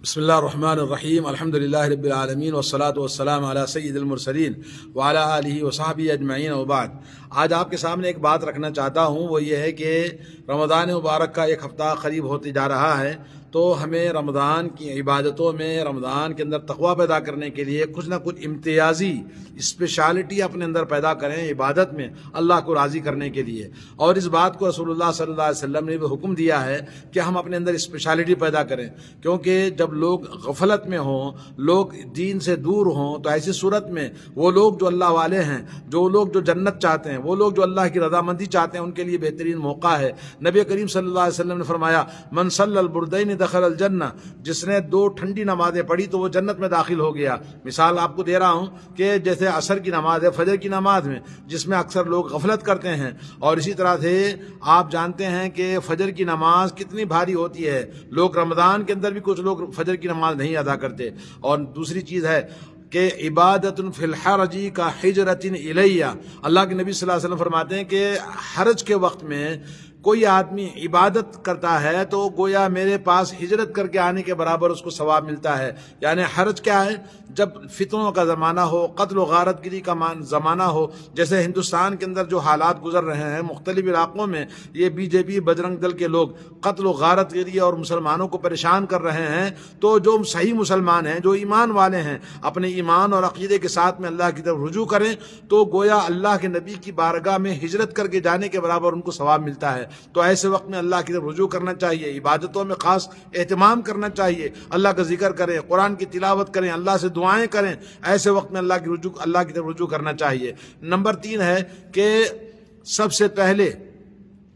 بسم اللہ الرحمن الرحیم الحمدللہ رب العالمین والصلاة والسلام علی سید المرسلین وعلی آلہ وصحبہ اجمعین وبعد۔ آج آپ کے سامنے ایک بات رکھنا چاہتا ہوں، وہ یہ ہے کہ رمضان مبارک کا ایک ہفتہ قریب ہوتے جا رہا ہے، تو ہمیں رمضان کی عبادتوں میں، رمضان کے اندر تقویٰ پیدا کرنے کے لیے کچھ نہ کچھ امتیازی اسپیشالٹی اپنے اندر پیدا کریں عبادت میں، اللہ کو راضی کرنے کے لیے۔ اور اس بات کو رسول اللہ صلی اللہ علیہ وسلم نے بھی حکم دیا ہے کہ ہم اپنے اندر اسپیشالٹی پیدا کریں، کیونکہ جب لوگ غفلت میں ہوں، لوگ دین سے دور ہوں، تو ایسی صورت میں وہ لوگ جو اللہ والے ہیں، جو لوگ جو جنت چاہتے ہیں، وہ لوگ جو اللہ کی رضامندی چاہتے ہیں، ان کے لیے بہترین موقع ہے۔ نبی کریم صلی اللہ علیہ وسلم نے فرمایا، من صلی البردین دخل الجنہ، جس نے 2 ٹھنڈی نمازیں پڑھی تو وہ جنت میں داخل ہو گیا۔ مثال آپ کو دے رہا ہوں کہ جیسے عصر کی نماز ہے، فجر کی نماز میں، جس میں اکثر لوگ غفلت کرتے ہیں، اور اسی طرح سے آپ جانتے ہیں کہ فجر کی نماز کتنی بھاری ہوتی ہے، لوگ رمضان کے اندر بھی کچھ لوگ فجر کی نماز نہیں ادا کرتے۔ اور دوسری چیز ہے کہ عبادت فی الحرج کا ہجرت الیہ، اللہ کے نبی صلی اللہ علیہ وسلم فرماتے ہیں کہ حرج کے وقت میں کوئی آدمی عبادت کرتا ہے تو گویا میرے پاس ہجرت کر کے آنے کے برابر اس کو ثواب ملتا ہے۔ یعنی حرج کیا ہے؟ جب فتنوں کا زمانہ ہو، قتل و غارت گری کا زمانہ ہو، جیسے ہندوستان کے اندر جو حالات گزر رہے ہیں مختلف علاقوں میں، یہ بی جے پی بجرنگ دل کے لوگ قتل و غارت گری اور مسلمانوں کو پریشان کر رہے ہیں، تو جو صحیح مسلمان ہیں، جو ایمان والے ہیں، اپنے ایمان اور عقیدے کے ساتھ میں اللہ کی طرف رجوع کریں تو گویا اللہ کے نبی کی بارگاہ میں ہجرت کر کے جانے کے برابر ان کو ثواب ملتا ہے۔ تو ایسے وقت میں اللہ کی طرف رجوع کرنا چاہیے، عبادتوں میں خاص اہتمام کرنا چاہیے، اللہ کا ذکر کریں، قرآن کی تلاوت کریں، اللہ سے دعائیں کریں، ایسے وقت میں اللہ کی طرف رجوع کرنا چاہیے۔ نمبر 3 ہے کہ سب سے پہلے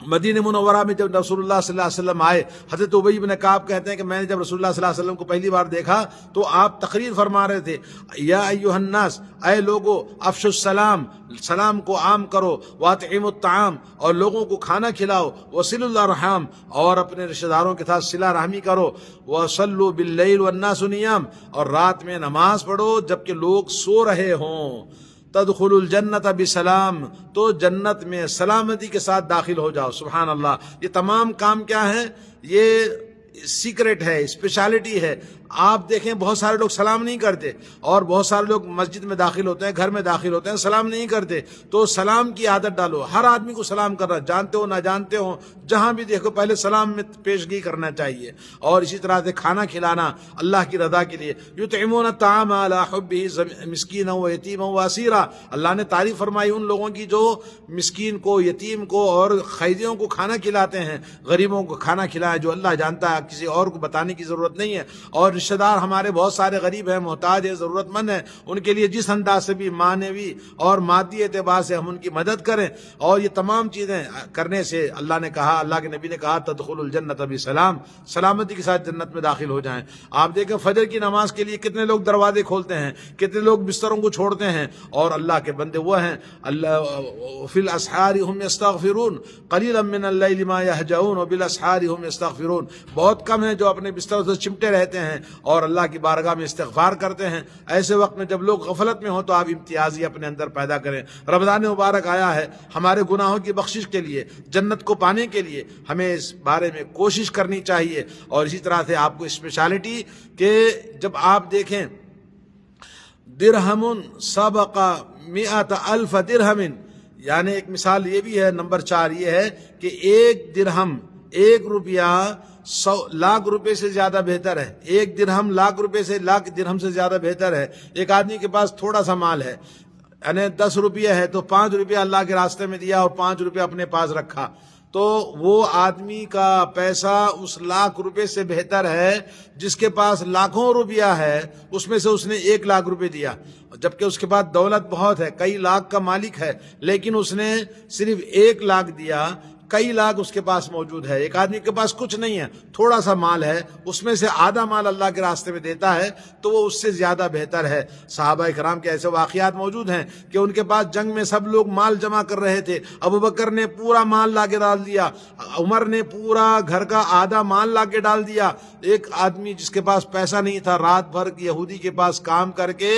مدینہ منورہ میں جب رسول اللہ صلی اللہ علیہ وسلم آئے، حضرت ابی بن کعب کہتے ہیں کہ میں نے جب رسول اللہ صلی اللہ علیہ وسلم کو پہلی بار دیکھا تو آپ تقریر فرما رہے تھے، یا ایھا الناس، اے لوگو، افشوا السلام، سلام کو عام کرو، واطعموا الطعام، اور لوگوں کو کھانا کھلاؤ، وصلوا الارحام، اور اپنے رشتہ داروں کے ساتھ صلہ رحمی کرو، وصلوا باللیل والناس نیام، اور رات میں نماز پڑھو جبکہ لوگ سو رہے ہوں، تدخل الجنت بسلام، تو جنت میں سلامتی کے ساتھ داخل ہو جاؤ۔ سبحان اللہ، یہ تمام کام کیا ہیں؟ یہ سیکرٹ ہے، اسپیشالٹی ہے۔ آپ دیکھیں بہت سارے لوگ سلام نہیں کرتے، اور بہت سارے لوگ مسجد میں داخل ہوتے ہیں، گھر میں داخل ہوتے ہیں، سلام نہیں کرتے۔ تو سلام کی عادت ڈالو، ہر آدمی کو سلام کرنا، جانتے ہو نہ جانتے ہو، جہاں بھی دیکھو پہلے سلام میں پیشگی کرنا چاہیے۔ اور اسی طرح سے کھانا کھلانا اللہ کی رضا کے لیے، یطعمون الطعام علی حبہ مسکینا و یتیما و اسیرا، اللہ نے تعریف فرمائی ان لوگوں کی جو مسکین کو، یتیم کو اور قیدیوں کو کھانا کھلاتے ہیں، غریبوں کو کھانا کھلائیں، جو اللہ جانتا ہے، کسی اور کو بتانے کی ضرورت نہیں ہے۔ اور رشتہ دار ہمارے بہت سارے غریب ہیں، محتاج ہیں، ضرورت مند ہیں، ان کے لیے جس انداز سے بھی معنوی اور مادی اعتبار سے ہم ان کی مدد کریں، اور یہ تمام چیزیں کرنے سے اللہ نے کہا، اللہ کے نبی نے کہا، تدخل الجنت بسلام، سلامتی کے ساتھ جنت میں داخل ہو جائیں۔ آپ دیکھیں فجر کی نماز کے لیے کتنے لوگ دروازے کھولتے ہیں، کتنے لوگ بستروں کو چھوڑتے ہیں، اور اللہ کے بندے وہ ہیں، اللہ فی الاسحار هم یستغفرون قلیلا من اللیل ما یہجعون وبالاسحار هم یستغفرون، بہت کم ہیں جو اپنے بستروں سے چمٹے رہتے ہیں اور اللہ کی بارگاہ میں استغفار کرتے ہیں۔ ایسے وقت میں جب لوگ غفلت میں ہوں تو آپ امتیازی اپنے اندر پیدا کریں۔ رمضان مبارک آیا ہے، ہمارے گناہوں کی بخشش کے لیے، جنت کو پانے کے لیے ہمیں اس بارے میں کوشش کرنی چاہیے۔ اور اسی طرح سے آپ کو اسپیشالٹی کہ جب آپ دیکھیں درہم سبق 100,000 درہم، یعنی ایک مثال یہ بھی ہے، نمبر 4 یہ ہے کہ 1 درہم، 1 روپیہ 100 لاکھ روپے سے زیادہ بہتر ہے۔ 1 درہم لاکھ روپے سے، لاکھ درہم سے زیادہ بہتر ہے۔ ایک آدمی کے پاس تھوڑا سا مال ہے، یعنی 10 روپیہ ہے تو 5 روپیہ اللہ کے راستے میں دیا اور 5 روپیہ اپنے پاس رکھا، تو وہ آدمی کا پیسہ اس لاکھ روپے سے بہتر ہے جس کے پاس لاکھوں روپیہ ہے، اس میں سے اس نے 1 لاکھ روپے دیا، جبکہ اس کے پاس دولت بہت ہے، کئی لاکھ کا مالک ہے، لیکن اس نے صرف 1 لاکھ دیا، کئی لاکھ اس کے پاس موجود ہے۔ ایک آدمی کے پاس کچھ نہیں ہے، تھوڑا سا مال ہے، اس میں سے آدھا مال اللہ کے راستے میں دیتا ہے تو وہ اس سے زیادہ بہتر ہے۔ صحابہ کرام کے ایسے واقعات موجود ہیں کہ ان کے پاس جنگ میں سب لوگ مال جمع کر رہے تھے، ابو بکر نے پورا مال لا کے ڈال دیا، عمر نے پورا گھر کا آدھا مال لا کے ڈال دیا۔ ایک آدمی جس کے پاس پیسہ نہیں تھا، رات بھر یہودی کے پاس کام کر کے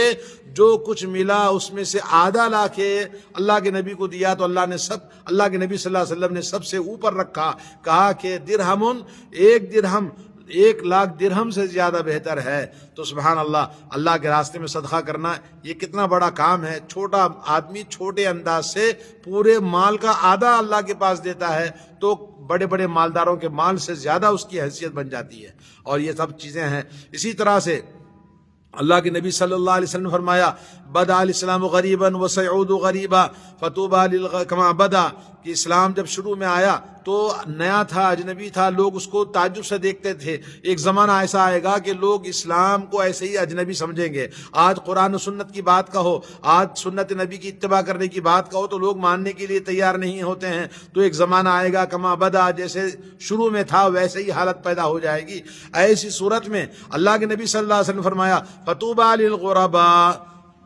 جو کچھ ملا اس میں سے آدھا لا کے اللہ کے نبی کو دیا، تو اللہ کے نبی صلی اللہ علیہ وسلم نے سب سے اوپر رکھا، کہا کہ درہم، 1 درہم 1,00,000 درہم سے زیادہ بہتر ہے۔ تو سبحان اللہ، اللہ کے راستے میں صدقہ کرنا یہ کتنا بڑا کام ہے۔ چھوٹا آدمی چھوٹے انداز سے پورے مال کا آدھا اللہ کے پاس دیتا ہے تو بڑے بڑے مالداروں کے مال سے زیادہ اس کی حیثیت بن جاتی ہے۔ اور یہ سب چیزیں ہیں۔ اسی طرح سے اللہ کے نبی صلی اللہ علیہ وسلم نے فرمایا بدأ الاسلام غریبا وسيعود غریبا فطوبى كما بدا، کہ اسلام جب شروع میں آیا تو نیا تھا، اجنبی تھا، لوگ اس کو تعجب سے دیکھتے تھے۔ ایک زمانہ ایسا آئے گا کہ لوگ اسلام کو ایسے ہی اجنبی سمجھیں گے۔ آج قرآن و سنت کی بات کہو، آج سنت نبی کی اتباع کرنے کی بات کہو تو لوگ ماننے کے لیے تیار نہیں ہوتے ہیں۔ تو ایک زمانہ آئے گا کما بدا، جیسے شروع میں تھا ویسے ہی حالت پیدا ہو جائے گی۔ ایسی صورت میں اللہ کے نبی صلی اللہ علیہ وسلم نے فرمایا فطوبى للغرباء،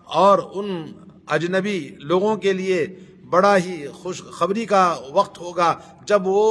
اور ان اجنبی لوگوں کے لیے بڑا ہی خوشخبری کا وقت ہوگا جب وہ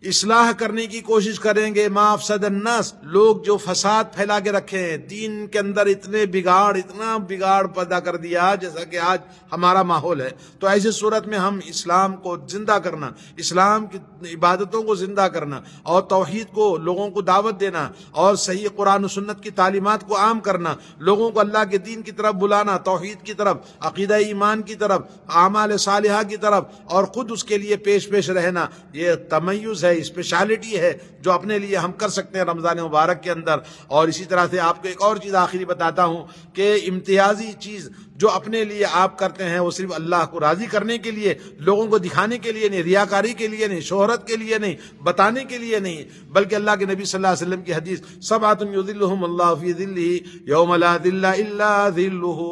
اصلاح کرنے کی کوشش کریں گے۔ ما افسد الناس، لوگ جو فساد پھیلا کے رکھے ہیں دین کے اندر، اتنا بگاڑ پیدا کر دیا جیسا کہ آج ہمارا ماحول ہے۔ تو ایسی صورت میں ہم اسلام کو زندہ کرنا، اسلام کی عبادتوں کو زندہ کرنا اور توحید کو لوگوں کو دعوت دینا اور صحیح قرآن و سنت کی تعلیمات کو عام کرنا، لوگوں کو اللہ کے دین کی طرف بلانا، توحید کی طرف، عقیدہ ایمان کی طرف، اعمال صالحہ کی طرف، اور خود اس کے لیے پیش رہنا، یہ تمیز ہے، اسپیشلٹی ہے جو اپنے لیے ہم کر سکتے ہیں رمضان مبارک کے اندر۔ اور اسی طرح سے آپ کو ایک اور چیز آخری بتاتا ہوں کہ امتیازی چیز جو اپنے لیے آپ کرتے ہیں وہ صرف اللہ کو راضی کرنے کے لیے، لوگوں کو دکھانے کے لیے نہیں، ریاکاری کے لیے نہیں، شہرت کے لیے نہیں، بتانے کے لیے نہیں، بلکہ اللہ کے نبی صلی اللہ علیہ وسلم کی حدیث سبعۃ یظلھم اللہ فی ظلہ یوم لا ظل الا ظلہ،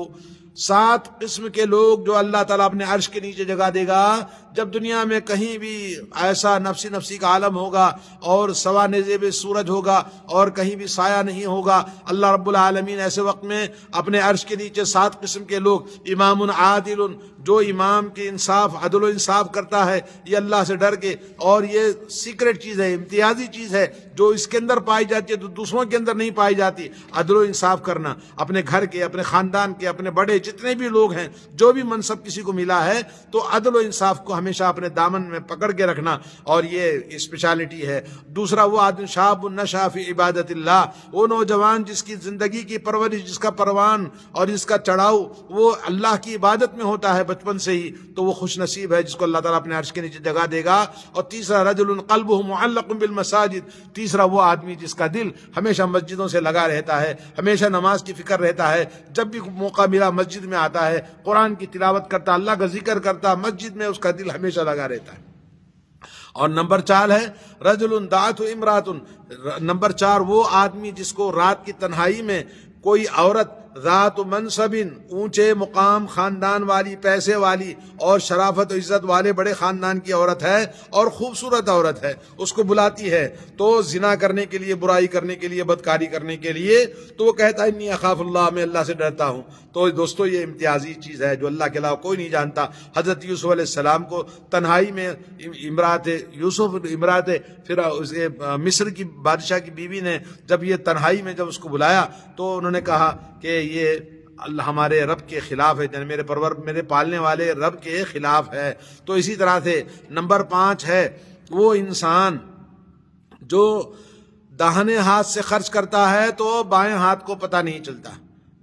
7 قسم کے لوگ جو اللہ تعالیٰ اپنے عرش کے نیچے جگہ دے گا۔ جب دنیا میں کہیں بھی ایسا نفسی کا عالم ہوگا اور سوا نیزے سورج ہوگا اور کہیں بھی سایہ نہیں ہوگا، اللہ رب العالمین ایسے وقت میں اپنے عرش کے نیچے 7 قسم کے لوگ، امام عادل، جو امام کے انصاف، عدل و انصاف کرتا ہے یہ اللہ سے ڈر کے، اور یہ سیکرٹ چیز ہے، امتیازی چیز ہے جو اس کے اندر پائی جاتی ہے تو دوسروں کے اندر نہیں پائی جاتی، عدل و انصاف کرنا، اپنے گھر کے، اپنے خاندان کے، اپنے بڑے جتنے بھی لوگ ہیں، جو بھی منصب کسی کو ملا ہے تو عدل و انصاف کو ہمیشہ اپنے دامن میں پکڑ کے رکھنا، اور یہ اسپیشلٹی ہے۔ دوسرا وہ آدمی شاب نشأ فی عبادت اللہ، وہ نوجوان جس کی زندگی کی پرورش، جس کا پروان اور جس کا چڑھاؤ وہ اللہ کی عبادت میں ہوتا ہے بچپن سے ہی، تو وہ خوش نصیب ہے جس کو اللہ تعالیٰ اپنے عرش کے نیچے جگہ دے گا۔ اور تیسرا رجل قلبہ معلق بالمساجد، تیسرا وہ آدمی جس کا دل ہمیشہ مسجدوں سے لگا رہتا ہے، ہمیشہ نماز کی فکر رہتا ہے، جب بھی موقع ملا مسجد میں آتا ہے، قرآن کی تلاوت کرتا، اللہ کا ذکر کرتا، مسجد میں اس کا دل ہمیشہ لگا رہتا ہے۔ اور نمبر 4 ہے رجل دعت امرات، نمبر 4 وہ آدمی جس کو رات کی تنہائی میں کوئی عورت ذات منصب، اونچے مقام، خاندان والی، پیسے والی اور شرافت و عزت والے بڑے خاندان کی عورت ہے اور خوبصورت عورت ہے، اس کو بلاتی ہے تو زنا کرنے کے لیے، برائی کرنے کے لیے، بدکاری کرنے کے لیے، تو وہ کہتا ہے انی اخاف اللہ، میں اللہ سے ڈرتا ہوں۔ تو دوستو یہ امتیازی چیز ہے جو اللہ کے علاوہ کوئی نہیں جانتا۔ حضرت یوسف علیہ السلام کو تنہائی میں امرات پھر مصر کی بادشاہ کی بیوی نے جب یہ تنہائی میں جب اس کو بلایا تو انہوں نے کہا کہ یہ اللہ ہمارے رب کے خلاف ہے، یعنی میرے پالنے والے رب کے خلاف ہے۔ تو اسی طرح سے نمبر 5 ہے وہ انسان جو داہنے ہاتھ سے خرچ کرتا ہے تو بائیں ہاتھ کو پتہ نہیں چلتا،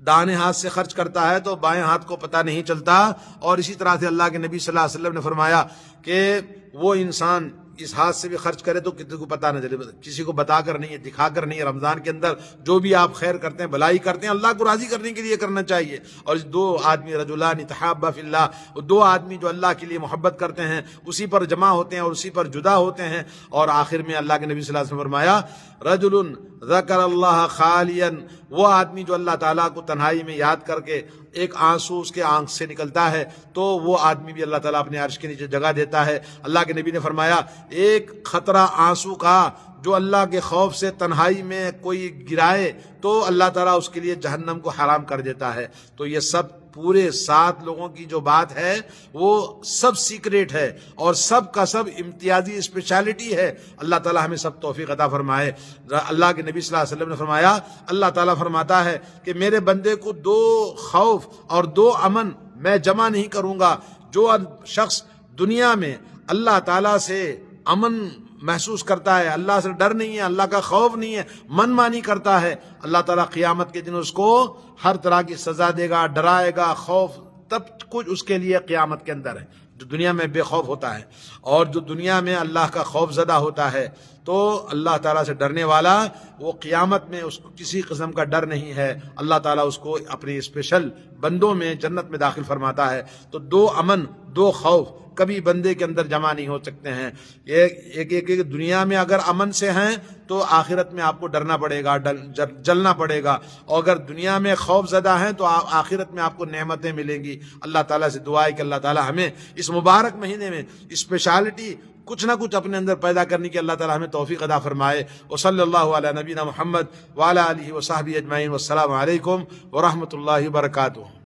داہنے ہاتھ سے خرچ کرتا ہے تو بائیں ہاتھ کو پتہ نہیں چلتا۔ اور اسی طرح سے اللہ کے نبی صلی اللہ علیہ وسلم نے فرمایا کہ وہ انسان اس ہاتھ سے بھی خرچ کرے تو کسی کو پتہ نہ چلے، کسی کو بتا کر نہیں ہے، دکھا کر نہیں ہے۔ رمضان کے اندر جو بھی آپ خیر کرتے ہیں، بھلائی کرتے ہیں، اللہ کو راضی کرنے کے لیے کرنا چاہیے۔ اور 2 آدمی رجلان تحابا فی اللہ، 2 آدمی جو اللہ کے لیے محبت کرتے ہیں اسی پر جمع ہوتے ہیں اور اسی پر جدا ہوتے ہیں۔ اور آخر میں اللہ کے نبی صلی اللہ علیہ وسلم نے فرمایا رجل ذکر اللہ خالیا، وہ آدمی جو اللہ تعالیٰ کو تنہائی میں یاد کر کے ایک آنسو اس کے آنکھ سے نکلتا ہے تو وہ آدمی بھی اللہ تعالیٰ اپنے عرش کے نیچے جگہ دیتا ہے۔ اللہ کے نبی نے فرمایا ایک قطرہ آنسو کا جو اللہ کے خوف سے تنہائی میں کوئی گرائے تو اللہ تعالیٰ اس کے لیے جہنم کو حرام کر دیتا ہے۔ تو یہ سب پورے 7 لوگوں کی جو بات ہے وہ سب سیکریٹ ہے اور سب کا سب امتیازی اسپیشلٹی ہے۔ اللہ تعالیٰ ہمیں سب توفیق عطا فرمائے۔ اللہ کے نبی صلی اللہ علیہ وسلم نے فرمایا، اللہ تعالیٰ فرماتا ہے کہ میرے بندے کو 2 خوف اور 2 امن میں جمع نہیں کروں گا۔ جو شخص دنیا میں اللہ تعالیٰ سے امن محسوس کرتا ہے، اللہ سے ڈر نہیں ہے، اللہ کا خوف نہیں ہے، من مانی کرتا ہے، اللہ تعالیٰ قیامت کے دن اس کو ہر طرح کی سزا دے گا، ڈرائے گا، خوف تب کچھ اس کے لیے قیامت کے اندر ہے، جو دنیا میں بے خوف ہوتا ہے۔ اور جو دنیا میں اللہ کا خوف زدہ ہوتا ہے تو اللہ تعالیٰ سے ڈرنے والا، وہ قیامت میں اس کو کسی قسم کا ڈر نہیں ہے، اللہ تعالیٰ اس کو اپنی اسپیشل بندوں میں جنت میں داخل فرماتا ہے۔ تو دو امن، دو خوف کبھی بندے کے اندر جمع نہیں ہو سکتے ہیں۔ ایک دنیا میں اگر امن سے ہیں تو آخرت میں آپ کو ڈرنا پڑے گا، جلنا پڑے گا، اور اگر دنیا میں خوف زدہ ہیں تو آخرت میں آپ کو نعمتیں ملیں گی۔ اللہ تعالیٰ سے دعا ہے کہ اللہ تعالیٰ ہمیں اس مبارک مہینے میں اسپیشالٹی کچھ نہ کچھ اپنے اندر پیدا کرنے کی اللہ تعالیٰ ہمیں توفیق عطا فرمائے۔ وصلی اللہ علی نبینا محمد وعلی آلہ وصحبہ اجمعین، والسلام علیکم ورحمۃ اللہ وبرکاتہ۔